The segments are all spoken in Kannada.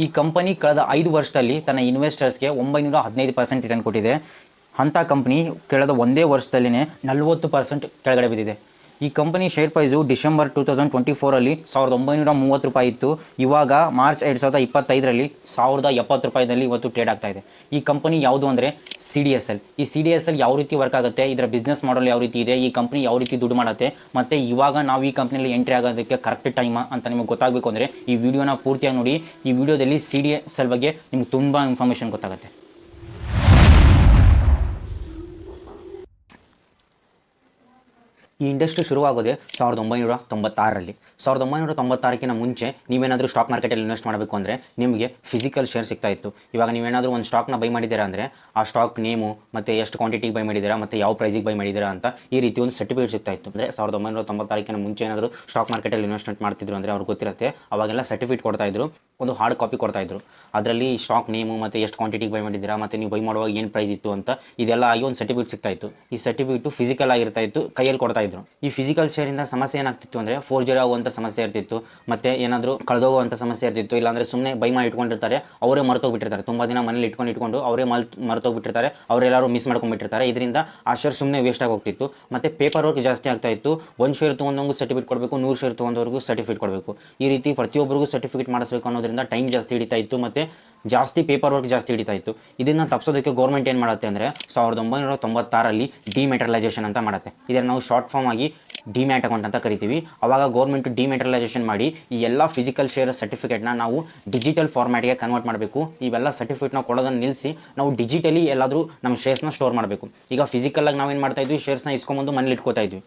ಈ ಕಂಪನಿ ಕಳೆದ 5 ವರ್ಷದಲ್ಲಿ ತನ್ನ ಇನ್ವೆಸ್ಟರ್ಸ್ಗೆ 915% ರಿಟರ್ನ್ ಕೊಟ್ಟಿದೆ. ಅಂಥ ಕಂಪ್ನಿ ಕಳೆದ ಒಂದೇ ವರ್ಷದಲ್ಲಿನೇ 40% ಕೆಳಗಡೆ ಬಿದ್ದಿದೆ. ಈ ಕಂಪನಿ ಶೇರ್ ಪ್ರೈಸು ಡಿಸೆಂಬರ್ 2024 ₹1930 ಇತ್ತು. ಇವಾಗ ಮಾರ್ಚ್ 2025 ₹1070 ಇವತ್ತು ಟ್ರೇಡ್ ಆಗ್ತಾ ಇದೆ. ಈ ಕಂಪನಿ ಯಾವುದು ಅಂದರೆ CDSL. ಈ CDSL ಯಾವ ರೀತಿ ವರ್ಕ್ ಆಗುತ್ತೆ, ಇದರ ಬಿಸ್ನೆಸ್ ಮಾಡಲ್ ಯಾವ ರೀತಿ ಇದೆ, ಈ ಕಂಪನಿ ಯಾವ ರೀತಿ ದುಡ್ಡು ಮಾಡುತ್ತೆ, ಮತ್ತು ಇವಾಗ ನಾವು ಈ ಕಂಪ್ನಿಯಲ್ಲಿ ಎಂಟ್ರಿ ಆಗೋದಕ್ಕೆ ಕರೆಕ್ಟ್ ಟೈಮ್ ಅಂತ ನಿಮಗೆ ಗೊತ್ತಾಗಬೇಕು ಅಂದರೆ ಈ ವಿಡಿಯೋನ ಪೂರ್ತಿಯಾಗಿ ನೋಡಿ. ಈ ವಿಡಿಯೋದಲ್ಲಿ CDSL ಬಗ್ಗೆ ನಿಮ್ಗೆ ತುಂಬ ಇನ್ಫಾರ್ಮೇಷನ್ ಗೊತ್ತಾಗುತ್ತೆ. ಈ ಇಂಡಸ್ಟ್ರಿ ಶುರುವಾಗೋದೆ 1996ರಲ್ಲಿ. 1996ಕ್ಕಿಂತ ಮುಂಚೆ ನೀವೇನಾದರೂ ಸ್ಟಾಕ್ ಮಾರ್ಕೆಟಲ್ಲಿ ಇನ್ವೆಸ್ಟ್ ಮಾಡಬೇಕು ಅಂದರೆ ನಿಮಗೆ ಫಿಸಿಕಲ್ ಶೇರ್ ಸಿಗ್ತಾ ಇತ್ತು. ಇವಾಗ ನೀವೇನಾದರೂ ಒಂದು ಸ್ಟಾಕ್ನ ಬೈ ಮಾಡಿದ್ದೀರಾ ಅಂದರೆ ಆ ಸ್ಟಾಕ್ ನೇಮು ಮತ್ತು ಎಷ್ಟು ಕ್ವಾಂಟಿಟಿಗೆ ಬೈ ಮಾಡಿದ್ದೀರಾ ಮತ್ತು ಯಾವ ಪ್ರೈಸಿಗೆ ಬೈ ಮಾಡಿದ್ದೀರಾ ಅಂತ ಈ ರೀತಿ ಒಂದು ಸರ್ಟಿಫಿಕೇಟ್ ಸಿಗ್ತಾ ಇತ್ತು. ಅಂದರೆ 1996ಕ್ಕಿಂತ ಮುಂಚೆ ಏನಾದರೂ ಸ್ಟಾಕ್ ಮಾರ್ಕೆಟಲ್ಲಿ ಇನ್ವೆಸ್ಟ್ಮೆಂಟ್ ಮಾಡ್ತಿದ್ರು ಅಂದರೆ ಅವ್ರಿಗೆ ಗೊತ್ತಿರುತ್ತೆ. ಅವಾಗೆಲ್ಲ ಸರ್ಟಿಫಿಕೇಟ್ ಕೊಡ್ತಾಯಿದ್ರು, ಒಂದು ಹಾರ್ಡ್ ಕಾಪಿ ಕೊಡ್ತಾಯಿದ್ರು. ಅದರಲ್ಲಿ ಸ್ಟಾಕ್ ನೇಮು ಮತ್ತು ಎಷ್ಟು ಕ್ವಾಂಟಿಟಿಗೆ ಬೈ ಮಾಡಿದ್ದೀರಾ ಮತ್ತು ನೀವು ಬೈ ಮಾಡುವಾಗ ಏನು ಪ್ರೈಸ್ ಇತ್ತು ಅಂತ ಇದೆಲ್ಲ ಆಗಿ ಒಂದು ಸರ್ಟಿಫಿಕೇಟ್ ಸಿಗ್ತಾ ಇತ್ತು. ಈ ಸರ್ಟಿಫಿಕೇಟು ಫಿಸಿಕಲ್ ಆಗಿರ್ತಾ ಇತ್ತು, ಕೈಯಲ್ಲಿ ಕೊಡ್ತಾಯಿದ್ರು. ಈ ಫಿಸಿಕಲ್ ಶೇರಿಂದ ಸಮಸ್ಯೆ ಏನಾಗ್ತಿತ್ತು ಅಂದರೆ ಫೋರ್ಜರಿ ಆಗುವಂಥ ಸಮಸ್ಯೆ ಇರ್ತಿತ್ತು, ಮತ್ತು ಏನಾದರೂ ಕಳೆದೋಗುವಂಥ ಸಮಸ್ಯೆ ಇರ್ತಿತ್ತು. ಇಲ್ಲಾಂದರೆ ಸುಮ್ಮನೆ ಬೈ ಮಾಡಿ ಇಟ್ಕೊಂಡಿರ್ತಾರೆ, ಅವರೇ ಮರ್ತೋಗ್ಬಿಟ್ಟಿರ್ತಾರೆ. ತುಂಬ ದಿನ ಮನೇಲಿ ಇಟ್ಕೊಂಡು ಅವರೇ ಮರ್ತೋಗ್ಬಿಟ್ಟಿರ್ತಾರೆ, ಅವರೆಲ್ಲರೂ ಮಿಸ್ ಮಾಡ್ಕೊಂಡ್ಬಿಟ್ಟಿರ್ತಾರೆ. ಇದರಿಂದ ಆ ಶೇರ್ ಸುಮ್ಮನೆ ವೇಸ್ಟ್ ಆಗೋಗ್ತಿತ್ತು. ಮತ್ತು ಪೇಪರ್ ವರ್ಕ್ ಜಾಸ್ತಿ ಆಗ್ತಾ ಇತ್ತು. 1 ಶೇರ್ ತೊಗೊಂಡವನಿಗೂ ಸರ್ಟಿಫಿಕೇಟ್ ಕೊಡಬೇಕು, 100 ಶೇರ್ ತೊಗೊಂಡವ್ರಿಗೂ ಸರ್ಟಿಫಿಕೇಟ್ ಕೊಡಬೇಕು. ಈ ರೀತಿ ಪ್ರತಿಯೊಬ್ಬರಿಗೂ ಸರ್ಟಿಫಿಕೇಟ್ ಮಾಡಿಸ್ಬೇಕು ಅನ್ನೋದ್ರಿಂದ ಟೈಮ್ ಜಾಸ್ತಿ ಹಿಡಿತಾ ಇತ್ತು, ಮತ್ತು ಜಾಸ್ತಿ ಪೇಪರ್ ವರ್ಕ್ ಜಾಸ್ತಿ ಹಿಡಿತಾ ಇತ್ತು. ಇದನ್ನು ತಪ್ಪಿಸೋದಕ್ಕೆ ಗೌರ್ಮೆಂಟ್ ಏನು ಮಾಡುತ್ತೆ ಅಂದರೆ 1996ರಲ್ಲಿ ಡಿಮೆಟರಲೈಸೇಷನ್ ಅಂತ ಮಾಡುತ್ತೆ. ಇದನ್ನು ನಾವು ಶಾರ್ಟ್ ಫಾರ್ಮ್ ಆಗಿ ಡಿಮ್ಯಾಟ್ ಅಕೌಂಟ್ ಅಂತ ಕರಿತೀವಿ. ಆವಾಗ ಗೌರ್ಮೆಂಟು ಡಿಮೆಟರಲೈಸೇಷನ್ ಮಾಡಿ ಈ ಎಲ್ಲ ಫಿಸಿಕಲ್ ಶೇರ್ ಸರ್ಟಿಫಿಕೇಟ್ನ ನಾವು ಡಿಜಿಟಲ್ ಫಾರ್ಮ್ಯಾಟ್ಗೆ ಕನ್ವರ್ಟ್ ಮಾಡಬೇಕು. ಇವೆಲ್ಲ ಸರ್ಟಿಫಿಕೇಟ್ನ ಕೊಡೋದನ್ನು ನಿಲ್ಲಿಸಿ ನಾವು ಡಿಜಿಟಲಿ ಎಲ್ಲಾದರೂ ನಮ್ಮ ಶೇರ್ಸ್ನ ಸ್ಟೋರ್ ಮಾಡಬೇಕು. ಈಗ ಫಿಸಿಕಲಾಗಿ ನಾವೇನು ಮಾಡ್ತಾ ಇದ್ವಿ, ಶೇರ್ಸ್ನ ಇಸ್ಕೊಂಬಂದು ಮನೇಲಿ ಇಟ್ಕೋತಾ ಇದ್ವಿ.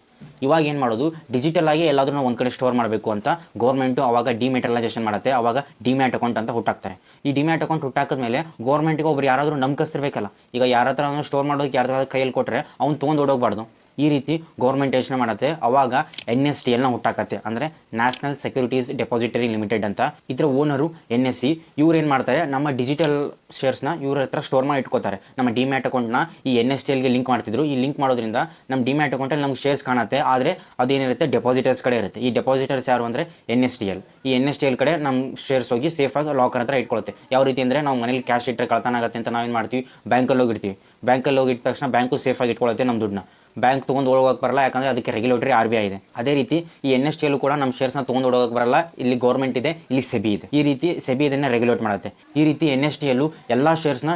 ಇವಾಗ ಏನು ಮಾಡೋದು, ಡಿಜಿಟಲ್ ಆಗಿ ಎಲ್ಲಾದರೂ ನಾವು ಒಂದು ಕಡೆ ಸ್ಟೋರ್ ಮಾಡಬೇಕು ಅಂತ ಗೌರ್ಮೆಂಟು ಆವಾಗ ಡಿಮೆಟರಲೈಸೇಷನ್ ಮಾಡುತ್ತೆ. ಆವಾಗ ಡಿಮ್ಯಾಟ್ ಅಕೌಂಟ್ ಅಂತ ಹುಟ್ಟಾಕ್ತಾರೆ. ಈ ಡಿಮ್ಯಾಟ್ ಅಕೌಂಟ್ ಹುಟ್ಟಾಕಿದ್ಮೇಲೆ ಗೌರ್ಮೆಂಟ್ಗೆ ಒಬ್ರು ಯಾರಾದರೂ ನಂಬಿಕಸ್ತಿರ್ಬೇಕಲ್ಲ. ಈಗ ಯಾರ ಹತ್ರ ಸ್ಟೋರ್ ಮಾಡೋದಕ್ಕೆ ಯಾರ ಕೈಯಲ್ಲಿ ಕೊಟ್ಟರೆ ಅವ್ನು ತೊಗೊಂಡು ಓಡೋಗಬಾರ್ದು. ಈ ರೀತಿ ಗೌರ್ಮೆಂಟ್ ಯೋಚನೆ ಮಾಡುತ್ತೆ. ಅವಾಗ NSDLನ ಹುಟ್ಟಾಕತ್ತೆ, ಅಂದರೆ ನ್ಯಾಷನಲ್ ಸೆಕ್ಯೂರಿಟೀಸ್ ಡೆಪಾಸಿಟರಿ ಲಿಮಿಟೆಡ್ ಅಂತ. ಇದರ ಓನರು NSE. ಇವ್ರು ಏನು ಮಾಡ್ತಾರೆ, ನಮ್ಮ ಡಿಜಿಟಲ್ ಶೇರ್ಸ್ನ ಇವ್ರ ಹತ್ರ ಸ್ಟೋರ್ ಮಾಡಿ ಇಟ್ಕೋತಾರೆ. ನಮ್ಮ ಡಿಮ್ಯಾಟ್ ಅಕೌಂಟ್ನ ಈ NSDLಗೆ ಲಿಂಕ್ ಮಾಡ್ತಿದ್ರು. ಈ ಲಿಂಕ್ ಮಾಡೋದ್ರಿಂದ ನಮ್ಮ ಡಿಮ್ಯಾಟ್ ಅಕೌಂಟಲ್ಲಿ ನಮ್ಗೆ ಶೇರ್ಸ್ ಕಾಣುತ್ತೆ, ಆದರೆ ಅದೇನಿರುತ್ತೆ ಡೆಪಾಸಿಟರ್ಸ್ ಕಡೆ ಇರುತ್ತೆ. ಈ ಡೆಪಾಸಿಟರ್ಸ್ ಯಾರು ಅಂದರೆ NSDL. ಈ NSDL ಕಡೆ ನಮ್ಮ ಶೇರ್ಸ್ ಹೋಗಿ ಸೇಫಾಗಿ ಲಾಕರ್ ಹತ್ರ ಇಟ್ಕೊಳ್ಳುತ್ತೆ. ಯಾವ ರೀತಿ ಅಂದರೆ ನಾವು ಮನೇಲಿ ಕ್ಯಾಶ್ ಇಟ್ಟರೆ ಕಳ್ತನ ಆಗುತ್ತೆ ಅಂತ ನಾವೇನು ಮಾಡ್ತೀವಿ, ಬ್ಯಾಂಕಲ್ಲಿ ಹೋಗಿರ್ತೀವಿ. ಬ್ಯಾಂಕಲ್ಲಿ ಹೋಗಿಟ್ಟ ತಕ್ಷಣ ಬ್ಯಾಂಕು ಸೇಫಾಗಿ ಇಟ್ಕೊಳ್ಳುತ್ತೆ ನಮ್ಮ ದುಡ್ಡನ್ನ. ಬ್ಯಾಂಕ್ ತೊಗೊಂಡು ಹೋಗೋಕೆ ಬರಲ್ಲ, ಯಾಕಂದರೆ ಅದಕ್ಕೆ ರೆಗ್ಯುಲೇಟರಿ RBI ಇದೆ. ಅದೇ ರೀತಿ ಈ NSDL ಕೂಡ ನಮ್ಮ ಶೇರ್ಸ್ನ ತೊಗೊಂಡು ಹೋಗೋಕೆ ಬರಲ್ಲ. ಇಲ್ಲಿ ಗೌರ್ಮೆಂಟ್ ಇದೆ, ಇಲ್ಲಿ ಸೆಬಿ ಇದೆ. ಈ ರೀತಿ ಸೆಬಿ ಇದನ್ನು ರೆಗ್ಯುಲೇಟ್ ಮಾಡುತ್ತೆ. ಈ ರೀತಿ NSDL ಎಲ್ಲ ಶೇರ್ಸ್ನ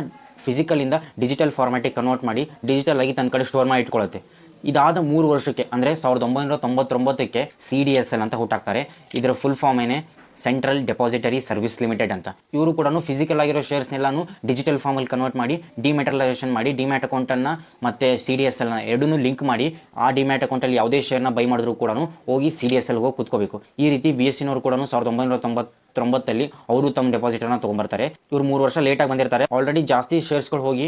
ಫಿಸಿಕಲಿಂದ ಡಿಜಿಟಲ್ ಫಾರ್ಮ್ಯಾಟಿಗೆ ಕನ್ವರ್ಟ್ ಮಾಡಿ ಡಿಜಿಟಲ್ ಆಗಿ ತನ್ನ ಕಡೆ ಸ್ಟೋರ್ ಮಾಡಿ ಇಟ್ಕೊಳ್ಳುತ್ತೆ. ಇದಾದ 3 ವರ್ಷಕ್ಕೆ ಅಂದರೆ 1999ಕ್ಕೆ CDSL ಅಂತ ಹುಟ್ಟಾಕ್ತಾರೆ. ಇದರ ಫುಲ್ ಫಾರ್ಮ್ ಏನೇ ಸೆಂಟ್ರಲ್ ಡೆಪಾಸಿಟರಿ ಸರ್ವಿಸ್ ಲಿಮಿಟೆಡ್ ಅಂತ. ಇವರು ಕೂಡ ಫಿಸಿಕಲ್ ಆಗಿರೋ ಶೇರ್ಸ್ನೆಲ್ಲನೂ ಡಿಜಿಟಲ್ ಫಾರ್ಮಲ್ಲಿ ಕನ್ವರ್ಟ್ ಮಾಡಿ ಡಿಮೆಟರಲೈಸೇಷನ್ ಮಾಡಿ ಡಿಮ್ಯಾಟ್ ಅಕೌಂಟನ್ನು ಮತ್ತು CDSLನ ಎರಡನ್ನೂ ಲಿಂಕ್ ಮಾಡಿ ಆ ಡಿಮ್ಯಾಟ್ ಅಕೌಂಟಲ್ಲಿ ಯಾವುದೇ ಶೇರ್ನ ಬೈ ಮಾಡಿದ್ರು ಕೂಡ ಹೋಗಿ CDSLಗೆ ಹೋಗಿ ಕೂತ್ಕೋಬೇಕು. ಈ ರೀತಿ BSEನವರು ಕೂಡ 1999ರಲ್ಲಿ ಅವರು ತಮ್ಮ ಡೆಪಾಸಿಟರ್ನ ತೊಗೊಂಬರ್ತಾರೆ. ಇವರು 3 ವರ್ಷ ಲೇಟಾಗಿ ಬಂದಿರ್ತಾರೆ. ಆಲ್ರೆಡಿ ಜಾಸ್ತಿ ಶೇರ್ಸ್ಗಳು ಹೋಗಿ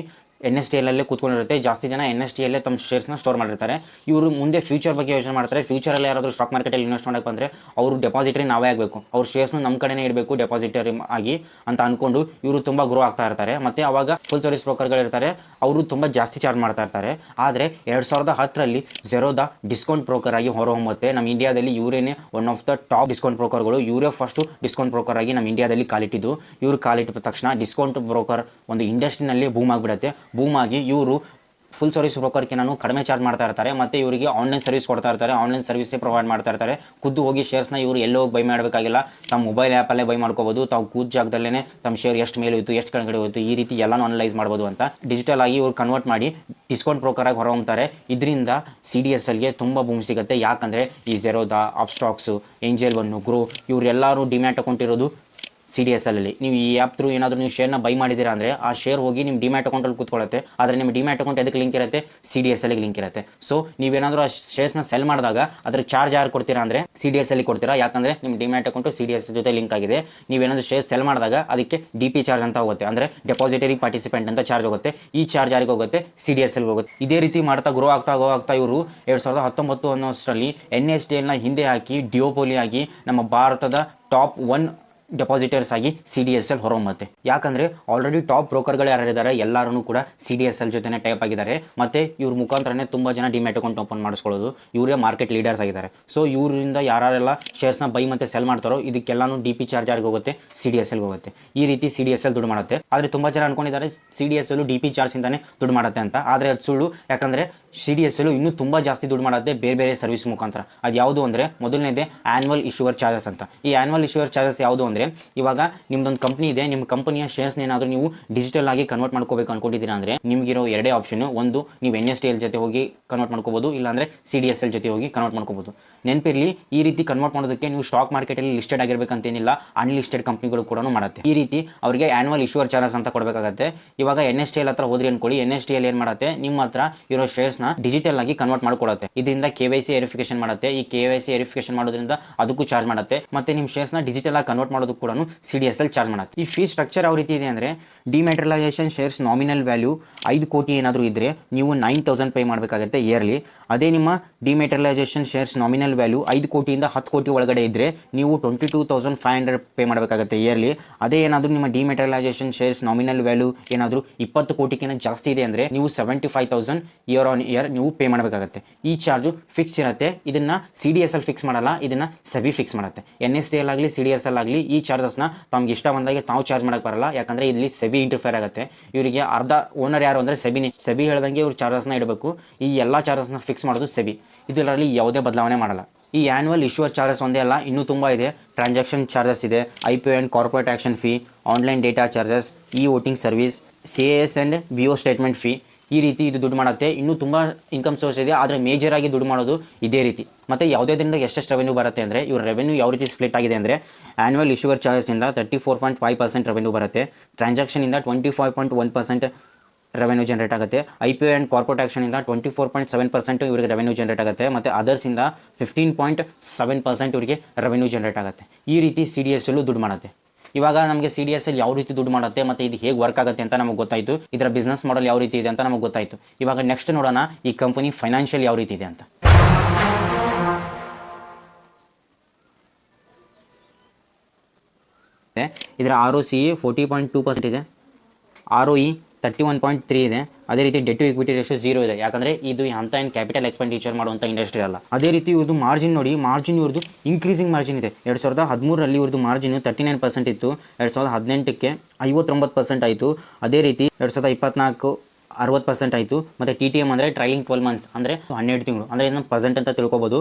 NSDLಲ್ಲೇ ಕೂತ್ಕೊಂಡಿರುತ್ತೆ. ಜಾಸ್ತಿ ಜನ NSDLಲ್ಲೇ ತಮ್ಮ ಶೇರ್ಸ್ನ ಸ್ಟೋರ್ ಮಾಡಿರ್ತಾರೆ. ಇವರು ಮುಂದೆ ಫ್ಯೂಚರ್ ಬಗ್ಗೆ ಯೋಚನೆ ಮಾಡ್ತಾರೆ. ಫ್ಯೂಚರಲ್ಲಿ ಯಾರಾದರೂ ಸ್ಟಾಕ್ ಮಾರ್ಕೆಟಲ್ಲಿ ಇನ್ವೆಸ್ಟ್ ಮಾಡೋಕ್ಕೆ ಬಂದರೆ ಅವರು ಡೆಪಾಸಿಟರಿ ನಾವೇ ಆಗಬೇಕು, ಅವ್ರ ಶೇರ್ಸ್ನು ನಮ್ಮ ಕಡೆನೇ ಇಡಬೇಕು ಡೆಪಾಸಿಟರಿ ಆಗಿ ಅಂತ ಅಂದ್ಕೊಂಡು ಇವರು ತುಂಬ ಗ್ರೋ ಆಗ್ತಾ ಇರ್ತಾರೆ. ಮತ್ತು ಆವಾಗ ಫುಲ್ ಸರ್ವಿಸ್ ಬ್ರೋಕರ್ಗಳಿರ್ತಾರೆ, ಅವರು ತುಂಬ ಜಾಸ್ತಿ ಚಾರ್ಜ್ ಮಾಡ್ತಾ ಇರ್ತಾರೆ. ಆದರೆ 2010ರಲ್ಲಿ ಝೆರೋದ ಡಿಸ್ಕೌಂಟ್ ಬ್ರೋಕರ್ ಆಗಿ ಹೊರಹೊಮ್ಮುತ್ತೆ. ನಮ್ಮ ಇಂಡಿಯಾದಲ್ಲಿ ಇವರೇನೇ one of the top discount ಬ್ರೋಕರ್ಗಳು. ಇವರೇ ಫಸ್ಟು ಡಿಸ್ಕೌಂಟ್ ಬ್ರೋಕರ್ ಆಗಿ ನಮ್ಮ ಇಂಡಿಯಾದಲ್ಲಿ ಕಾಲಿಟ್ಟಿದ್ದು. ಇವರು ಕಾಲಿಟ್ಟ ತಕ್ಷಣ ಡಿಸ್ಕೌಂಟ್ ಬ್ರೋಕರ್ ಒಂದು ಇಂಡಸ್ಟ್ರಿನಲ್ಲಿ ಬೂಮ್ ಆಗಿಬಿಡುತ್ತೆ. ಬೂಮ್ ಆಗಿ ಇವರು ಫುಲ್ ಸರ್ವಿಸ್ ಬ್ರೋಕರ್ಕಿನ್ನೂ ಕಡಿಮೆ ಚಾರ್ಜ್ ಮಾಡ್ತಾ ಇರ್ತಾರೆ. ಮತ್ತು ಇವರಿಗೆ ಆನ್ಲೈನ್ ಸರ್ವಿಸ್ ಕೊಡ್ತಾ ಇರ್ತಾರೆ, ಆನ್ಲೈನ್ ಸರ್ವಿಸೇ ಪ್ರೊವೈಡ್ ಮಾಡ್ತಾ ಇರ್ತಾರೆ. ಖುದ್ದು ಹೋಗಿ ಶೇರ್ಸ್ನ ಇವರು ಎಲ್ಲೋ ಹೋಗಿ ಬೈ ಮಾಡಬೇಕಾಗಿಲ್ಲ, ತಮ್ಮ ಮೊಬೈಲ್ ಆ್ಯಪಲ್ಲೇ ಬೈ ಮಾಡ್ಕೋಬೋದು. ತಾವು ಕೂತ್ ಜಾಗದಲ್ಲೇ ತಮ್ಮ ಶೇರ್ ಎಷ್ಟು ಮೇಲೆ ಹೋಯಿತು, ಎಷ್ಟು ಕೆಳಗಡೆ ಹೋಯಿತು, ಈ ರೀತಿ ಎಲ್ಲನೂ ಅನಲೈಸ್ ಮಾಡ್ಬೋದು ಅಂತ ಡಿಜಿಟಲ್ ಆಗಿ ಇವ್ರು ಕನ್ವರ್ಟ್ ಮಾಡಿ ಡಿಸ್ಕೌಂಟ್ ಬ್ರೋಕರಾಗಿ ಹೊರಹೊಮ್ತಾರೆ. ಇದರಿಂದ CDSLಗೆ ತುಂಬ ಬೂಮ್ ಸಿಗುತ್ತೆ. ಯಾಕಂದರೆ ಈ ಝೆರೋದ, ಅಪ್ಸ್ಟಾಕ್ಸು, ಏಂಜಲ್ ಒನ್, ಗ್ರೋ ಇವರೆಲ್ಲರೂ ಡಿಮ್ಯಾಟ್ ಅಕೌಂಟ್ ಇರೋದು CDSLಲ್ಲಿ. ನೀವು ಈ ಆ್ಯಪ್ ಥ್ರೂ ಏನಾದರೂ ನೀವು ಶೇರ್ನ ಬೈ ಮಾಡಿದ್ದೀರಾ ಅಂದರೆ ಆ ಶೇರ್ ಹೋಗಿ ನಿಮ್ಮ ಡಿಮ್ಯಾಟ್ ಅಕೌಂಟಲ್ಲಿ ಕೂತ್ಕೊಳ್ಳುತ್ತೆ. ಆದರೆ ನಿಮ್ಮ ಡಿಮ್ಯಾಟ್ ಅಕೌಂಟ್ ಎದಕ್ಕೆ ಲಿಂಕ್ ಇರುತ್ತೆ, CDSLಗೆ ಲಿಂಕ್ ಇರುತ್ತೆ. ಸೊ ನೀವೇನಾದರೂ ಆ ಶೇರ್ಸ್ನ ಸೆಲ್ ಮಾಡಿದಾಗ ಅದರ ಚಾರ್ಜ್ ಯಾರು ಕೊಡ್ತೀರಾ ಅಂದರೆ CDSLಗೆ ಕೊಡ್ತೀರಾ. ಯಾಕಂದರೆ ನಿಮ್ಮ ಡಿಮ್ಯಾಟ್ ಅಕೌಂಟು CDSL ಜೊತೆ ಲಿಂಕ್ ಆಗಿದೆ. ನೀವೇನಾದರೂ ಶೇರ್ ಸೆಲ್ ಮಾಡಿದಾಗ ಅದಕ್ಕೆ DP ಚಾರ್ಜ್ ಅಂತ ಹೋಗುತ್ತೆ, ಅಂದರೆ ಡೆಪಾಸಿಟರಿ ಪಾರ್ಟಿಸಿಪೆಂಟ್ ಅಂತ ಚಾರ್ಜ್ ಹೋಗುತ್ತೆ. ಈ ಚಾರ್ಜ್ ಯಾರಿಗೆ ಹೋಗುತ್ತೆ, CDSLಗೆ ಹೋಗುತ್ತೆ. ಇದೇ ರೀತಿ ಮಾಡ್ತಾ ಗ್ರೋ ಆಗ್ತಾ ಇವರು 2019 ಅನ್ನೋಷ್ಟರಲ್ಲಿ NSDLನ ಹಿಂದೆ ಹಾಕಿ ಡಿಯೋಪೋಲಿ ಆಗಿ ನಮ್ಮ ಭಾರತದ ಟಾಪ್ 1 ಡೆಪಾಸಿಟರ್ಸ್ ಆಗಿ CDSL ಹೊರಹೊಮ್ಮತ್ತೆ. ಯಾಕಂದರೆ ಆಲ್ರೆಡಿ ಟಾಪ್ ಬ್ರೋಕರ್ಗಳು ಯಾರಿದ್ದಾರೆ ಎಲ್ಲರೂ ಕೂಡ CDSL ಜೊತೆ ಟೈಪ್ ಆಗಿದ್ದಾರೆ. ಮತ್ತು ಇವ್ರ ಮುಖಾಂತರನೇ ತುಂಬ ಜನ ಡಿಮ್ಯಾಟ್ ಅಕೌಂಟ್ ಓಪನ್ ಮಾಡಿಸ್ಕೊಳ್ಳೋದು. ಇವರೇ ಮಾರ್ಕೆಟ್ ಲೀಡರ್ಸ್ ಆಗಿದ್ದಾರೆ. ಸೊ ಇವರಿಂದ ಯಾರೆಲ್ಲ ಶೇರ್ಸ್ನ ಬೈ ಮತ್ತು ಸೆಲ್ ಮಾಡ್ತಾರೋ ಇದಕ್ಕೆಲ್ಲನೂ DP ಚಾರ್ಜ್ ಯಾರಿಗೆ ಹೋಗುತ್ತೆ, CDSLಗೆ ಹೋಗುತ್ತೆ. ಈ ರೀತಿ CDSL ದುಡ್ಡು ಮಾಡುತ್ತೆ. ಆದರೆ ತುಂಬ ಜನ ಅನ್ಕೊಂಡಿದ್ದಾರೆ CDSL DP ಚಾರ್ಜಿಂದಾನೇ ದುಡ್ಡು ಮಾಡುತ್ತೆ ಅಂತ. ಆದರೆ ಅದು ಸುಳ್ಳು. ಯಾಕಂದರೆ CDSL ಇನ್ನೂ ತುಂಬ ಜಾಸ್ತಿ ದುಡ್ಡು ಮಾಡುತ್ತೆ ಬೇರೆ ಬೇರೆ ಸರ್ವಿಸ್ ಮುಖಾಂತರ. ಅದು ಯಾವುದು ಅಂದರೆ ಮೊದಲನೇದೇ ಆ್ಯನ್ಯುವಲ್ ಇಶ್ಯೂವರ್ ಚಾರ್ಜಸ್ ಅಂತ. ಈ ಆ್ಯನ್ಯುವಲ್ ಇಶ್ಯೂವರ್ ಚಾರ್ಜಸ್ ಯಾವುದು ಅಂದರೆ ಇವಾಗ ನಿಮ್ಮದೊಂದು ಕಂಪ್ನಿ ಇದೆ, ನಿಮ್ಮ ಕಂಪನಿಯ ಶೇರ್ಸ್ನ ಏನಾದರೂ ನೀವು ಡಿಜಿಟಲ್ ಆಗಿ ಕನ್ವರ್ಟ್ ಮಾಡ್ಕೋಬೇಕು ಅನ್ಕೊಂಡಿದ್ದೀರಾ ಅಂದರೆ ನಿಮಗಿರೋ ಎರಡೇ ಆಪ್ಷನ್. ಒಂದು, ನೀವು NSDL ಜೊತೆ ಹೋಗಿ ಕನ್ವರ್ಟ್ ಮಾಡ್ಕೋಬೋದು, ಇಲ್ಲಾಂದರೆ CDSL ಜೊತೆ ಹೋಗಿ ಕನ್ವರ್ಟ್ ಮಾಡ್ಕೋಬೋದು. ನೆನಪಿರಲಿ, ಈ ರೀತಿ ಕನ್ವರ್ಟ್ ಮಾಡೋದಕ್ಕೆ ನೀವು ಸ್ಟಾಕ್ ಮಾರ್ಕೆಟಲ್ಲಿ ಲಿಸ್ಟೆಡ್ ಆಗಿರಬೇಕಂತೇನಿಲ್ಲ, ಅನ್ಲಿಸ್ಟೆಡ್ ಕಂಪ್ನಿಗಳು ಕೂಡ ಮಾಡುತ್ತೆ. ಈ ರೀತಿ ಅವರಿಗೆ ಆ್ಯನ್ಯುವಲ್ ಇಶ್ಯೂವರ್ ಚಾರ್ಜಸ್ ಅಂತ ಕೊಡಬೇಕಾಗುತ್ತೆ. ಇವಾಗ NSDL ಹತ್ರ ಹೋದ್ರಿ ಅನ್ಕೊಳ್ಳಿ, NSDL ಏನು ಮಾಡುತ್ತೆ, ನಿಮ್ಮ ಹತ್ರ ಇರೋ ಶೇರ್ಸ್ನ ಡಿಜಿಟಲ್ ಆಗಿ ಕನ್ವರ್ಟ್ ಮಾಡ್ಕೊಡುತ್ತೆ. ಇದರಿಂದ KYC ವೆರಿಫಿಕೇಶನ್ ಮಾಡುತ್ತೆ. ಈ KYC ವೆರಿಫಿಕೇಶನ್ ಮಾಡೋದ್ರಿಂದ ಅದಕ್ಕೂ ಚಾರ್ಜ್ ಮಾಡುತ್ತೆ. ಮತ್ತೆ ನಿಮ್ಮ ಶೇರ್ಸ್ನ ಡಿಜಿಟಲ್ ಆಗಿ ಕನ್ವರ್ಟ್ ಮಾಡೋದಕ್ಕೆ ಕೂಡ CDSL ಚಾರ್ಜ್ ಮಾಡುತ್ತೆ. ಈ ಫೀಸ್ ಸ್ಟ್ರಕ್ಚರ್ ಯಾವ ರೀತಿ ಇದೆ ಅಂದರೆ, ಡಿಮ್ಯಾಟರಲೈಸೇಷನ್ ಶೇರ್ಸ್ ನಾಮಿನಲ್ ವ್ಯಾಲ್ಯೂ 5 ಕೋಟಿ ಏನಾದರೂ ಇದ್ದರೆ ನೀವು 9,000 ಪೇ ಮಾಡಬೇಕಾಗುತ್ತೆ ಇಯರ್ಲಿ. ಅದೇ ನಿಮ್ಮ ಡಿಮ್ಯಾಟರಲೈಸೇಷನ್ ಶೇರ್ಸ್ ನಾಮಿನಲ್ ವ್ಯಾಲ್ಯೂ 5 ಕೋಟಿಯಿಂದ 10 ಕೋಟಿ ಒಳಗಡೆ ಇದ್ದರೆ ನೀವು 22,500 ಪೇ ಮಾಡಬೇಕಾಗುತ್ತೆ ಇಯರ್ಲಿ. ಅದೇ ಏನಾದರೂ ನಿಮ್ಮ ಡಿಮ್ಯಾಟರಲೈಸೇಷನ್ ಶೇರ್ಸ್ ನಾಮಿನಲ್ ವ್ಯಾಲ್ಯೂ ಏನಾದರೂ 20 ಕೋಟಿಗಿಂತ ಜಾಸ್ತಿ ಇದೆ ಅಂದರೆ ನೀವು 75,000 ಇಯರ್ ಆನ್ ಇಯರ್ ನೀವು ಪೇ ಮಾಡಬೇಕಾಗುತ್ತೆ. ಈ ಚಾರ್ಜು ಫಿಕ್ಸ್ ಇರುತ್ತೆ. ಇದನ್ನು CDSL ಫಿಕ್ಸ್ ಮಾಡಲ್ಲ, ಇದನ್ನು ಸೆಬಿ ಫಿಕ್ಸ್ ಮಾಡುತ್ತೆ. NSDL ಆಗಲಿ CDSL ಆಗಲಿ ಈ ಚಾರ್ಜಸ್ನ ತಮ್ಗೆ ಇಷ್ಟ ಬಂದಾಗೆ ತಾವು ಚಾರ್ಜ್ ಮಾಡೋಕ್ಕೆ ಬರಲ್ಲ. ಯಾಕಂದರೆ ಇಲ್ಲಿ ಸೆಬಿ ಇಂಟರ್ಫೇರ್ ಆಗುತ್ತೆ. ಇವರಿಗೆ ಅರ್ಧ ಓನರ್ ಯಾರು ಅಂದರೆ ಸೆಬಿ ಹೇಳ್ದಂಗೆ ಇವ್ರು ಚಾರ್ಜಸ್ನ ಇಡಬೇಕು. ಈ ಎಲ್ಲ ಚಾರ್ಜಸ್ನ ಫಿಕ್ಸ್ ಮಾಡೋದು ಸೆಬಿ. ಇದರಲ್ಲಿ ಯಾವುದೇ ಬದಲಾವಣೆ ಮಾಡಲ್ಲ. ಈ ಆ್ಯನ್ಯುವಲ್ ಇಶ್ಯೂವರ್ ಚಾರ್ಜಸ್ ಒಂದೇ ಅಲ್ಲ, ಇನ್ನೂ ತುಂಬ ಇದೆ. ಟ್ರಾನ್ಸಾಕ್ಷನ್ ಚಾರ್ಜಸ್ ಇದೆ, IPO and corporate action fee, online data charges, voting service, CAS and BO statement fee. ಈ ರೀತಿ ಇದು ದುಡ್ಡು ಮಾಡುತ್ತೆ. ಇನ್ನೂ ತುಂಬ ಇನ್ಕಮ್ ಸೋರ್ಸ್ ಇದೆ, ಆದರೆ ಮೇಜರ್ ಆಗಿ ದುಡ್ಡು ಮಾಡೋದು ಇದೇ ರೀತಿ. ಮತ್ತು ಯಾವುದೇದ್ರಿಂದ ಎಷ್ಟೆಷ್ಟು ರೆವೆನ್ಯೂ ಬರುತ್ತೆ ಅಂದರೆ, ಇವ್ರ ರೆವೆನ್ಯೂ ಯಾವ ರೀತಿ ಸ್ಪ್ಲಿಟ್ ಆಗಿದೆ ಅಂದರೆ, ಆ್ಯನ್ಯುವಲ್ ಇಶ್ಯೂವರ್ ಚಾರ್ಜಸ್ಸಿಂದ 34.5% ರೆವೆನ್ಯೂ ಬರುತ್ತೆ, ಟ್ರಾನ್ಸಾಕ್ಷನಿಂದ 25.1% ರೆವೆನ್ಯೂ ಜನರೇಟ್ ಆಗುತ್ತೆ, IPO ಆ್ಯಂಡ್ ಕಾರ್ಪೊರೇಟ್ ಆ್ಯಕ್ಷನಿಂದ 24.7% ಇವರಿಗೆ ರೆವೆನ್ಯೂ ಜನರೇಟ್ ಆಗುತ್ತೆ, ಮತ್ತು ಅದರ್ಸಿಂದ 15.7% ಇವರಿಗೆ ರೆವೆನ್ಯೂ ಜನರೇಟ್ ಆಗುತ್ತೆ. ಈ ರೀತಿ CDSL ದುಡ್ಡು ಮಾಡುತ್ತೆ. ಇವಾಗ ನಮಗೆ CDSL ಯಾವ ರೀತಿ ದುಡ್ಡು ಮಾಡುತ್ತೆ ಮತ್ತು ಇದು ಹೇಗೆ ವರ್ಕ್ ಆಗುತ್ತೆ ಅಂತ ನಮಗೆ ಗೊತ್ತಾಯಿತು. ಇದರ ಬಿಸ್ನೆಸ್ ಮಾಡೆಲ್ ಯಾವ ರೀತಿ ಇದೆ ಅಂತ ನಮಗೆ ಗೊತ್ತಾಯಿತು. ಇವಾಗ ನೆಕ್ಸ್ಟ್ ನೋಡೋಣ ಈ ಕಂಪನಿ ಫೈನಾನ್ಷಿಯಲ್ ಯಾವ ರೀತಿ ಇದೆ ಅಂತ. ಇದರ ROCE 40.2% ಇದೆ, ROE 31.3 ಇದೆ. ಅದೇ ರೀತಿ ಡೆಟ್ ಟು ಇಕ್ವಿಟಿ ರೇಷಿಯೋ 0 ಇದೆ. ಯಾಕಂದರೆ ಇದು ಅಂತ ಏನು ಕ್ಯಾಪಿಟಲ್ ಎಕ್ಸ್ಪೆಂಡಿಚರ್ ಮಾಡುವಂಥ ಇಂಡಸ್ಟ್ರಿ ಅಲ್ಲ. ಅದೇ ರೀತಿ ಇವ್ರದ್ದು ಮಾರ್ಜಿನ್ ನೋಡಿ, ಮಾರ್ಜಿನ್ ಇವ್ರದ್ದು ಇನ್ಕ್ರೀಸಿಂಗ್ ಮಾರ್ಜಿನ್ ಇದೆ. 2013ರಲ್ಲಿ ಇವ್ರದ್ದು ಮಾರ್ಜಿನ್ 39% ಇತ್ತು, 2018ಕ್ಕೆ 59% ಆಯಿತು. ಅದೇ ರೀತಿ 2024 60% ಆಯಿತು. ಮತ್ತು TTM ಅಂದರೆ ಟ್ರೈಲಿಂಗ್ 12 ಮಂತ್ಸ್ ಅಂದರೆ 12 ತಿಂಗಳು, ಅಂದರೆ ಇದನ್ನು ಪರ್ಸೆಂಟ್ ಅಂತ ತಿಳ್ಕೊಬೋದು.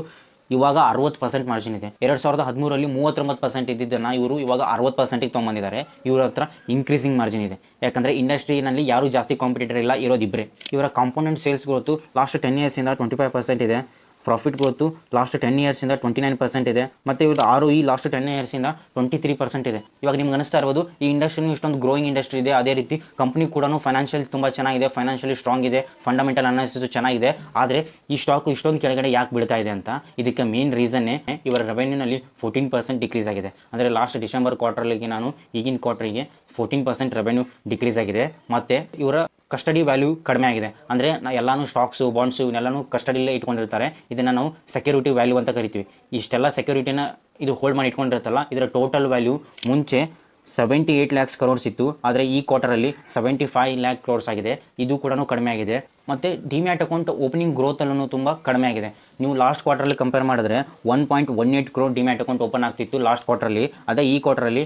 ಇವಾಗ 60% ಮಾರ್ಜಿನ್ ಇದೆ. 2013ರಲ್ಲಿ 39% ಇದ್ದಿದ್ದನ್ನು ಇವರು ಇವಾಗ 60%ಗೆ ತೊಗೊಂಬಂದಿದ್ದಾರೆ. ಇವ್ರ ಹತ್ರ ಇನ್ಕ್ರೀಸಿಂಗ್ ಮಾರ್ಜಿನ್ ಇದೆ. ಯಾಕಂದರೆ ಇಂಡಸ್ಟ್ರಿನಲ್ಲಿ ಯಾರೂ ಜಾಸ್ತಿ ಕಾಂಪಿಟೇಟರ್ ಇಲ್ಲ, ಇರೋದಿಬ್ಬರೇ. ಇವರ ಕಾಂಪೋನೆಂಟ್ ಸೇಲ್ಸ್ ಗ್ರೋತು ಲಾಸ್ಟ್ 10 ಇಯರ್ಸಿಂದ 25% ಇದೆ. ಪ್ರಾಫಿಟ್ ಗ್ರೋತು ಲಾಸ್ಟ್ 10 ಇಯರ್ಸಿಂದ 29% ಇದೆ. ಮತ್ತು ಇವ್ರದ್ದು ROE ಲಾಸ್ಟ್ 10 ಇಯರ್ಸಿಂದ 23% ಇದೆ. ಇವಾಗ ನಿಮ್ಗೆ ಅನಿಸ್ತಾ ಇರ್ಬೋದು ಈ ಇಂಡಸ್ಟ್ರಿನೂ ಇಷ್ಟೊಂದು ಗ್ರೋಯಿಂಗ್ ಇಂಡಸ್ಟ್ರಿ ಇದೆ, ಅದೇ ರೀತಿ ಕಂಪ್ನಿ ಕೂಡ ಫೈನಾನ್ಷಿಯಲ್ ತುಂಬ ಚೆನ್ನಾಗಿದೆ, ಫೈನಾನ್ಷಿಯಲಿ ಸ್ಟ್ರಾಂಗ್ ಇದೆ, ಫಂಡಮೆಂಟಲ್ ಅನಾಲಿಸಿಸ್ ಚೆನ್ನಾಗಿದೆ. ಆದರೆ ಈ ಸ್ಟಾಕು ಇಷ್ಟೊಂದು ಕೆಳಗಡೆ ಯಾಕೆ ಬೀಳ್ತಾ ಇದೆ ಅಂತ, ಇದಕ್ಕೆ ಮೇನ್ ರೀಸನ್ನೇ ಇವರ ರೆವೆನ್ಯೂನಲ್ಲಿ 14% ಡಿಕ್ರೀಸ್ ಆಗಿದೆ. ಅಂದರೆ ಲಾಸ್ಟ್ ಡಿಸೆಂಬರ್ ಕ್ವಾರ್ಟರ್ಲಿಗೆ ನಾನು ಈಗಿನ ಕ್ವಾರ್ಟರಿಗೆ 14% ರೆವೆನ್ಯೂ ಡಿಕ್ರೀಸ್ ಆಗಿದೆ. ಮತ್ತು ಇವರ ಕಸ್ಟಡಿ ವ್ಯಾಲ್ಯೂ ಕಡಿಮೆ ಆಗಿದೆ. ಅಂದರೆ ಎಲ್ಲನೂ ಸ್ಟಾಕ್ಸು ಬಾಂಡ್ಸು ಇವನ್ನೆಲ್ಲನೂ ಕಸ್ಟಡಿಯಲ್ಲೇ ಇಟ್ಕೊಂಡಿರ್ತಾರೆ. ಇದನ್ನು ನಾವು ಸೆಕ್ಯೂರಿಟಿ ವ್ಯಾಲ್ಯೂ ಅಂತ ಕರಿತೀವಿ. ಇಷ್ಟೆಲ್ಲ ಸೆಕ್ಯೂರಿಟಿನ ಇದು ಹೋಲ್ಡ್ ಮಾಡಿ ಇಟ್ಕೊಂಡಿರುತ್ತಲ್ಲ, ಇದರ ಟೋಟಲ್ ವ್ಯಾಲ್ಯೂ ಮುಂಚೆ 78 lakhs crores ಇತ್ತು, ಆದರೆ ಈ ಕ್ವಾರ್ಟರಲ್ಲಿ 75 lakh crores ಆಗಿದೆ. ಇದು ಕೂಡ ಕಡಿಮೆ ಆಗಿದೆ. ಮತ್ತು ಡಿಮ್ಯಾಟ್ ಅಕೌಂಟ್ ಓಪನಿಂಗ್ ಗ್ರೋತಲ್ಲೂ ತುಂಬ ಕಡಿಮೆ ಆಗಿದೆ. ನೀವು ಲಾಸ್ಟ್ ಕ್ವಾರ್ಟರಲ್ಲಿ ಕಂಪೇರ್ ಮಾಡಿದ್ರೆ 1.18 crore ಡಿಮ್ಯಾಟ್ ಅಕೌಂಟ್ ಓಪನ್ ಆಗ್ತಿತ್ತು ಲಾಸ್ಟ್ ಕ್ವಾರ್ಟರಲ್ಲಿ. ಅದೇ ಈ ಕ್ವಾರ್ಟರಲ್ಲಿ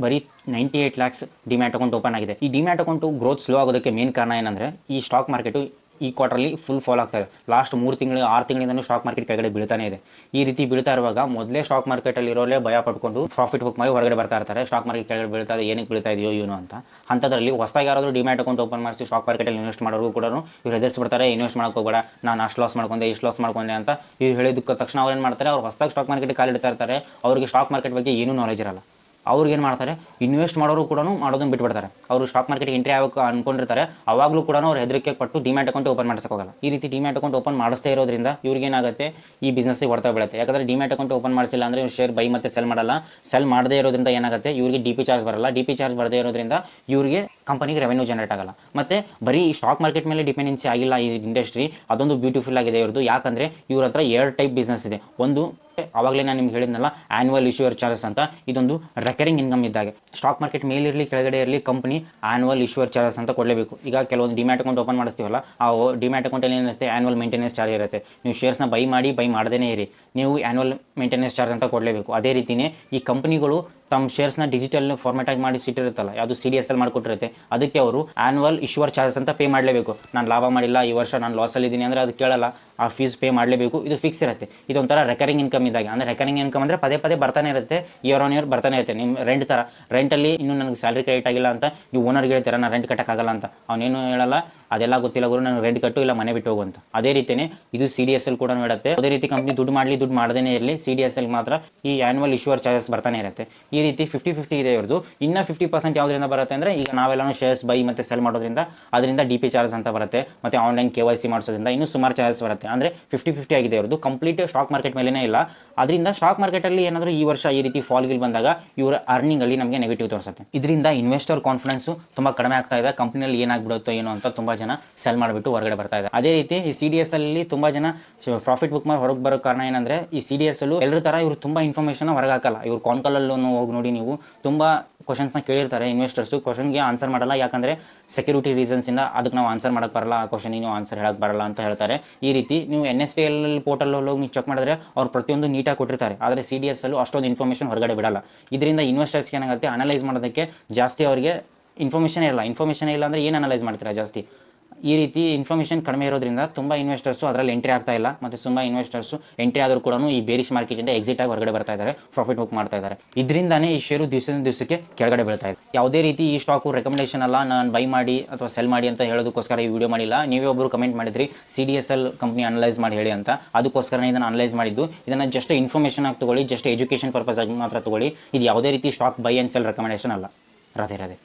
ಬರೀ 98 lakhs ಡಿಮ್ಯಾಟ್ ಅಕೌಂಟ್ ಓಪನ್ ಆಗಿದೆ. ಈ ಡಿಮ್ಯಾಟ್ ಅಕೌಂಟು ಗ್ರೋತ್ ಸ್ಲೋ ಆಗೋದಕ್ಕೆ ಮೇನ್ ಕಾರಣ ಏನಂದರೆ, ಈ ಸ್ಟಾಕ್ ಮಾರ್ಕೆಟು ಈ ಕ್ವಾರ್ಟರ್ಲಿ ಫುಲ್ ಫಾಲ್ ಆಗ್ತಾ ಇದೆ. ಲಾಸ್ಟ್ 3 ತಿಂಗಳು 6 ತಿಂಗಳಿಂದಲೂ ಸ್ಟಾಕ್ ಮಾರ್ಕೆಟ್ ಕೆಳಗಡೆ ಬೀಳ್ತಾನೆ ಇದೆ. ಈ ರೀತಿ ಬೀಳ್ತಾ ಇರುವಾಗ ಮೊದಲೇ ಸ್ಟಾಕ್ ಮಾರ್ಕೆಟಲ್ಲಿ ಇರೋಲ್ಲೇ ಭಯ ಪಡ್ಕೊಂಡು ಪ್ರಾಫಿಟ್ ಬುಕ್ ಮಾಡಿ ಹೊರಗಡೆ ಬರ್ತಾ ಇರ್ತಾರೆ. ಸ್ಟಾಕ್ ಮಾರ್ಕೆಟ್ ಕೆಳಗಡೆ ಬೀಳ್ತಾ ಇದೆ, ಏನಕ್ಕೆ ಬೀಳ್ತಾ ಇದೆಯೋ ಏನು ಅಂತ. ಅಂಥದ್ರಲ್ಲಿ ಹೊಸದಾಗಿ ಯಾರಾದರೂ ಡಿಮ್ಯಾಟ್ ಅಕೌಂಟ್ ಓಪನ್ ಮಾಡಿಸಿ ಸ್ಟಾಕ್ ಮಾರ್ಕೆಟಲ್ಲಿ ಇನ್ವೆಸ್ಟ್ ಮಾಡೋರು ಕೂಡ ಇವ್ರು ಹೆದರ್ಸ್ಬಿಡ್ತಾರೆ, ಇನ್ವೆಸ್ಟ್ ಮಾಡೋಕೆ ಹೋಗಬೇಡ, ನಾನು ಅಷ್ಟು ಲಾಸ್ ಮಾಡ್ಕೊಂಡೆ ಇಷ್ಟು ಲಾಸ್ ಮಾಡ್ಕೊಂಡೆ ಅಂತ ಇವ್ರು ಹೇಳಿದ್ದಕ್ಕೆ ತಕ್ಷಣ ಅವ್ರು ಏನು ಮಾಡ್ತಾರೆ, ಅವ್ರು ಹೊಸದಾಗಿ ಸ್ಟಾಕ್ ಮಾರ್ಕೆಟಿಗೆ ಕಾಲಿಡ್ತಾ ಇರ್ತಾರೆ. ಅವ್ರಿಗೆ ಸ್ಟಾಕ್ ಮಾರ್ಕೆಟ್ ಬಗ್ಗೆ ಏನೂ ನಾಲೆಜ್ ಇರಲ್ಲ. ಅವ್ರಿಗೆ ಏನು ಮಾಡ್ತಾರೆ, ಇನ್ವೆಸ್ಟ್ ಮಾಡೋರು ಕೂಡ ಮಾಡೋದನ್ನು ಬಿಟ್ಬಿಡ್ತಾರೆ. ಅವರು ಸ್ಟಾಕ್ ಮಾರ್ಕೆಟ್ ಎಂಟ್ರಿ ಆಗಬೇಕು ಅನ್ಕೊಂಡಿರ್ತಾರೆ, ಅವಾಗಲೂ ಕೂಡ ಅವ್ರು ಹೆದರಿಕೆ ಪಟ್ಟು ಡಿಮ್ಯಾಟ್ ಅಕೌಂಟ್ ಓಪನ್ ಮಾಡಿಸೋಕ್ಕಾಗಲ್ಲ. ಈ ರೀತಿ ಡಿಮ್ಯಾಟ್ ಅಕೌಂಟ್ ಓಪನ್ ಮಾಡಿಸ್ತೇ ಇರೋದ್ರಿಂದ ಇವ್ರಿಗೇನಾಗುತ್ತೆ, ಈ ಬಿಸ್ನೆಸ್ಸಿಗೆ ಹೊಡ್ತಾ ಬೀಳುತ್ತೆ. ಯಾಕಂದರೆ ಡಿಮ್ಯಾಟ್ ಅಕೌಂಟ್ ಓಪನ್ ಮಾಡಿಸಿಲ್ಲ ಅಂದರೆ ಇವ್ರು ಶೇರ್ ಬೈ ಮತ್ತು ಸೆಲ್ ಮಾಡಲ್ಲ. ಸೆಲ್ ಮಾಡದೇ ಇರೋದ್ರಿಂದ ಏನಾಗುತ್ತೆ, ಇವರಿಗೆ DP ಚಾರ್ಜ್ ಬರಲ್ಲ. DP ಚಾರ್ಜ್ ಬರದೇ ಇರೋದ್ರಿಂದ ಇವರಿಗೆ ಕಂಪನಿಗೆ ರೆವೆನ್ಯೂ ಜನರೇಟ್ ಆಗಲ್ಲ. ಮತ್ತು ಬರೀ ಸ್ಟಾಕ್ ಮಾರ್ಕೆಟ್ ಮೇಲೆ ಡಿಪೆಂಡೆನ್ಸಿ ಆಗಿಲ್ಲ ಈ ಇಂಡಸ್ಟ್ರಿ. ಅದೊಂದು ಬ್ಯೂಟಿಫುಲ್ ಆಗಿದೆ ಇವ್ರದ್ದು. ಯಾಕಂದರೆ ಇವ್ರ ಹತ್ರ 2 ಟೈಪ್ ಬಿಸ್ನೆಸ್ ಇದೆ. ಒಂದು ಆವಾಗಲೇ ನಾನು ನಿಮ್ಗೆ ಹೇಳಿದ್ನಲ್ಲ ಆ್ಯನ್ಯುವಲ್ ಇಶ್ಯೂಯರ್ ಚಾರ್ಜಸ್ ಅಂತ, ಇದೊಂದು ರೆಕರಿಂಗ್ ಇನ್ಕಮ್ ಇದ್ದಾಗೆ. ಸ್ಟಾಕ್ ಮಾರ್ಕೆಟ್ ಮೇಲಿರಲಿ ಕೆಳಗಡೆ ಇರಲಿ ಕಂಪನಿ ಆ್ಯನ್ಯುವಲ್ ಇಶ್ಯೂಯರ್ ಚಾರ್ಜಸ್ ಅಂತ ಕೊಡಲೇಬೇಕು. ಈಗ ಕೆಲವೊಂದು ಡಿಮ್ಯಾಟ್ ಅಕೌಂಟ್ ಓಪನ್ ಮಾಡಿಸ್ತೀವಲ್ಲ, ಆ ಡಿಮ್ಯಾಟ್ ಅಕೌಂಟಲ್ಲಿ ಏನಿರುತ್ತೆ ಆ್ಯನ್ಯುವಲ್ ಮೇಂಟೆನೆನ್ಸ್ ಚಾರ್ಜ್ ಇರುತ್ತೆ. ನೀವು ಶೇರ್ಸ್ನ ಬೈ ಮಾಡದೇ ಇರಿ, ನೀವು ಆ್ಯನ್ಯುವಲ್ ಮೇಂಟೆನೆನ್ಸ್ ಚಾರ್ಜ್ ಅಂತ ಕೊಡಲೇಬೇಕು. ಅದೇ ರೀತಿಯೇ ಈ ಕಂಪನಿಗಳು ತಮ್ಮ ಶೇರ್ಸ್ನ ಡಿಜಿಟಲ್ ಫಾರ್ಮ್ಯಾಟಾಗಿ ಮಾಡಿ ಸಿಟ್ಟಿರುತ್ತಲ್ಲ, ಯಾವುದು CDSL ಮಾಡಿಕೊಟ್ಟಿರುತ್ತೆ, ಅದಕ್ಕೆ ಅವರು ಆ್ಯನ್ಯುವಲ್ ಇಶ್ಯೂವರ್ ಚಾರ್ಜಸ್ ಅಂತ ಪೇ ಮಾಡಲೇಬೇಕು. ನಾನು ಲಾಭ ಮಾಡಿಲ್ಲ, ಈ ವರ್ಷ ನಾನು ಲಾಸಲ್ಲಿದ್ದೀನಿ ಅಂದರೆ ಅದು ಕೇಳಲ್ಲ, ಆ ಫೀಸ್ ಪೇ ಮಾಡಲೇಬೇಕು. ಇದು ಫಿಕ್ಸ್ ಇರುತ್ತೆ. ಇದೊಂಥರ ರೆಕರಿಂಗ್ ಇನ್ಕಮ್ ಇದ್ದಾಗ. ಅಂದರೆ ರೆಕರಿಂಗ್ ಇನ್ಕಮ್ ಅಂದರೆ ಪದೇ ಪದೇ ಬರ್ತಾನೆ ಇರುತ್ತೆ, ಇಯರ್ ಆನ್ ಇಯರ್ ಬರ್ತಾನೆ ಇರುತ್ತೆ. ನಿಮ್ಮ ರೆಂಟ್ ಥರ, ರೆಂಟಲ್ಲಿ ಇನ್ನೂ ನನಗೆ ಸ್ಯಾಲ್ರಿ ಕ್ರೆಡಿಟ್ ಆಗಿಲ್ಲ ಅಂತ ನೀವು ಓನರ್ಗೆ ಹೇಳ್ತೀರ ನಾನು ರೆಂಟ್ ಕಟ್ಟೋಕ್ಕಾಗಲ್ಲ ಅಂತ, ಅವನೇನು ಹೇಳಲ್ಲ, ಅದೆಲ್ಲ ಗೊತ್ತಿಲ್ಲ ಗುರು ನನಗೆ ರೆಂಟ್ ಕಟ್ಟು ಇಲ್ಲ ಮನೆ ಬಿಟ್ಟು ಹೋಗು ಅಂತ. ಅದೇ ರೀತಿಯೇ ಇದು CDSL ಕೂಡ ಹೇಳುತ್ತೆ. ಅದೇ ರೀತಿ ಕಂಪ್ನಿ ದುಡ್ಡು ಮಾಡದೇ ಇರಲಿ, CDSL ಮಾತ್ರ ಈ ಆ್ಯನ್ಯುವಲ್ ಇಶ್ಯೂವರ್ ಚಾರ್ಜಸ್ ಬರ್ತಾನೆ ಇರುತ್ತೆ. ಈ ರೀತಿ 50-50 ಇದೆ ಇವ್ರದ್ದು. ಇನ್ನು 50% ಯಾವುದರಿಂದ ಬರುತ್ತೆ ಅಂದರೆ, ಈಗ ನಾವೆಲ್ಲನೂ ಶೇರ್ಸ್ ಬೈ ಮತ್ತು ಸೆಲ್ ಮಾಡೋದ್ರಿಂದ ಅದರಿಂದ DP ಚಾರ್ಜಸ್ ಅಂತ ಬರುತ್ತೆ, ಮತ್ತು ಆನ್ಲೈನ್ KYC ಮಾಡಿಸೋದ್ರಿಂದ ಇನ್ನೂ ಸುಮಾರು ಚಾರ್ಜಸ್ ಬರುತ್ತೆ. ಅಂದರೆ 50-50 ಆಗಿದೆ ಇವ್ರದ್ದು. ಕಂಪ್ಲೀಟ್ ಸ್ಟಾಕ್ ಮಾರ್ಕೆಟ್ ಮೇಲೇ ಇಲ್ಲ. ಅದರಿಂದ ಸ್ಟಾಕ್ ಮಾರ್ಕೆಟಲ್ಲಿ ಏನಾದರೂ ಈ ವರ್ಷ ಈ ರೀತಿ ಫಾಲ್ಗಿಲ್ ಬಂದಾಗ ಇವರ ಅರ್ನಿಂಗಲ್ಲಿ ನಮಗೆ ನೆಗೆಟಿವ್ ತೋರಿಸುತ್ತೆ. ಇದರಿಂದ ಇನ್ವೆಸ್ಟರ್ ಕಾನ್ಫಿಡೆನ್ಸು ತುಂಬ ಕಡಿಮೆ ಆಗ್ತಾ ಇದೆ. ಕಂಪ್ನಿಯಲ್ಲಿ ಏನಾಗ್ಬಿಡುತ್ತೋ ಏನೋ ಅಂತ ತುಂಬ ಜನ ಸೆಲ್ ಮಾಡಿಬಿಟ್ಟು ಹೊರಗಡೆ ಬರ್ತಾ ಇದೆ. ಅದೇ ರೀತಿ ಈ CDSL ಅಲ್ಲಿ ತುಂಬ ಜನ ಪ್ರಾಫಿಟ್ ಬುಕ್ ಮಾಡಿ ಹೊರಗೆ ಬರೋ ಕಾರಣ ಏನಂದರೆ, ಈ CDSL ಎಲ್ಲರ ಥರ ಇವರು ತುಂಬ ಇನ್ಫಾರ್ಮೇಷನ್ ಹೊರಗೆ ಹಾಕಲ್ಲ. ಇವ್ರು ಕಾನ್ಕಾಲಲ್ಲೂ ಹೋಗಿ ನೋಡಿ, ನೀವು ತುಂಬ ಕ್ವಶನ್ಸ್ನ ಕೇಳಿರ್ತಾರೆ ಇನ್ವೆಸ್ಟರ್ಸು, ಕ್ವಶನ್ಗೆ ಆನ್ಸರ್ ಮಾಡಲ್ಲ. ಯಾಕಂದರೆ ಸೆಕ್ಯೂರಿಟಿ ರೀಸನ್ಸಿಂದ ಅದಕ್ಕೆ ನಾವು ಆನ್ಸರ್ ಮಾಡೋಕ್ಕೆ ಬರಲ್ಲ, ಆ ಕ್ವಶನಿಗೆ ನೀವು ಆನ್ಸರ್ ಹೇಳಕ್ಕೆ ಬರಲ್ಲ ಅಂತ ಹೇಳ್ತಾರೆ. ಈ ರೀತಿ ನೀವು NSDL ಪೋರ್ಟಲ್ ಹೋಗಿ ನೀವು ಚೆಕ್ ಮಾಡಿದ್ರೆ ಅವ್ರು ಪ್ರತಿಯೊಂದು ನೀಟಾಗಿ ಕೊಟ್ಟಿರ್ತಾರೆ. ಆದರೆ CDSL ಅಷ್ಟೊಂದು ಇನ್ಫಾರ್ಮೇಷನ್ ಹೊರಗಡೆ ಬಿಡಲ್ಲ. ಇದರಿಂದ ಇನ್ವೆಸ್ಟರ್ಸ್ಗೆ ಏನಾಗುತ್ತೆ, ಅನಲೈಸ್ ಮಾಡೋದಕ್ಕೆ ಜಾಸ್ತಿ ಅವರಿಗೆ ಇನ್ಫಾರ್ಮೇಷನ್ ಇಲ್ಲ ಅಂದರೆ ಏನು ಅನಲೈಸ್ ಮಾಡ್ತೀರಾ ಜಾಸ್ತಿ. ಈ ರೀತಿ ಇನ್ಫಾರ್ಮೇಷನ್ ಕಡಿಮೆ ಇರೋದ್ರಿಂದ ತುಂಬ ಇನ್ವೆಸ್ಟರ್ಸು ಅದರಲ್ಲಿ ಎಂಟ್ರಿ ಆಗ್ತಾ ಇಲ್ಲ. ಮತ್ತು ತುಂಬ ಇನ್ವೆಸ್ಟರ್ಸು ಎಂಟ್ರಿ ಆದರೂ ಕೂಡ ಈ ಬೇರಿಶ್ ಮಾರ್ಕೆಟಿಂದ ಎಕ್ಸಿಟ್ ಆಗಿ ಹೊರಗಡೆ ಬರ್ತಾ ಇದ್ದಾರೆ, ಪ್ರಾಫಿಟ್ ಬುಕ್ ಮಾಡ್ತಾ ಇದ್ದಾರೆ. ಇದರಿಂದಾನೇ ಈ ಷೇರು ದಿವಸಕ್ಕೆ ಕೆಳಗಡೆ ಬೀಳ್ತಾ ಇದೆ. ಯಾವುದೇ ರೀತಿ ಈ ಸ್ಟಾಕು ರೆಕಮೆಂಡೇಷನ್ ಅಲ್ಲ, ನಾನು ಬೈ ಮಾಡಿ ಅಥವಾ ಸೆಲ್ ಮಾಡಿ ಅಂತ ಹೇಳೋದಕ್ಕೋಸ್ಕರ ಈ ವಿಡಿಯೋ ಮಾಡಿಲ್ಲ. ನೀವೇ ಒಬ್ಬರು ಕಮೆಂಟ್ ಮಾಡಿದ್ರಿ CDSL ಕಂಪ್ನಿ ಅನಲೈಸ್ ಮಾಡಿ ಹೇಳಿ ಅಂತ, ಅದಕ್ಕೋಸ್ಕರ ಇದನ್ನು ಅನಲೈಸ್ ಮಾಡಿದ್ದು. ಇದನ್ನು ಜಸ್ಟ್ ಇನ್ಫಾರ್ಮೇಷನ್ ಆಗಿ ತೊಗೊಳ್ಳಿ, ಜಸ್ಟ್ ಎಜುಕೇಷನ್ ಪರ್ಪಸ್ ಆಗಿ ಮಾತ್ರ ತೊಗೊಳ್ಳಿ. ಇದು ಯಾವುದೇ ರೀತಿ stock by and sell recommendation ಅಲ್ಲ. ರಾಧೆ ರಾಧೆ.